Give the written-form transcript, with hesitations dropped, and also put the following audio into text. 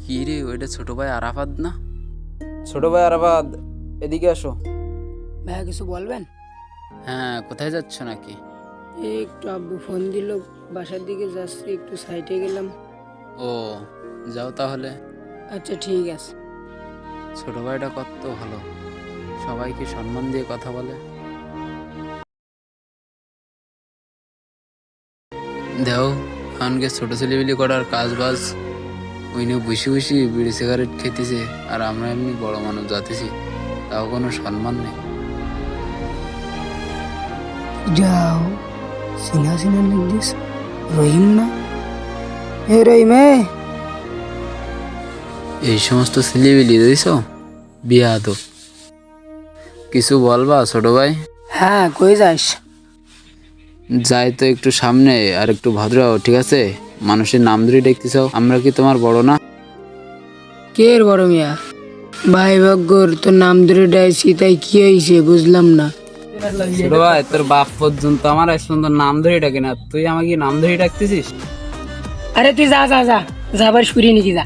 কি রে, ওইটা ছোট ভাই আরাফাত না? ছোট ভাই আরাফাত, এদিকে আসো। ভাইয়া কিছু বলবেন? হ্যাঁ, কোথায় যাচ্ছ নাকি? এই একটু আব্বু ফোন দিল, বাসার দিকে যাচ্ছি, একটু সাইডে গেলাম। ও, যাও তাহলে। আচ্ছা ঠিক আছে। ছোট ভাইটা কত ভালো, সবাইকে সম্মান দিয়ে কথা বলে। দেও এমনকি ছোট ছেলেবিলি করার কাজ বাজ ওই নিয়ে বসে বসে বিড়ি সিগারেট খেতেছে, আর আমরা এমনি বড় মানুষ যাতেছি, তাও কোনো সম্মান নেই। যাও, সিনা সিনা লিখদিস, রহিম না? এ রহিম, এই সমস্ত ছেলেবিলি দিয়েছ বিয়া তো কিছু বলবা ছোট ভাই? হ্যাঁ, কই যাস? যাই তো একটু সামনে, আর একটু ভদ্র হও, ঠিক আছে? মানুষের নাম ধরে দেখতেছ, আমরা কি তোমার বড় না? কে এর বড় মিয়া? ভাই ভাগ্যর তোর নাম ধরে ডাইছি, তাই কি হয়েছে বুঝলাম না। ছোট ভাই, তোর বাপ পর্যন্ত আমার আজ পর্যন্ত নাম ধরে ডাকে না, তুই আমাকে নাম ধরে ডাকতেছিস? আরে তুই যা যা যা, যাবার শুরিয়ে নিকি যা।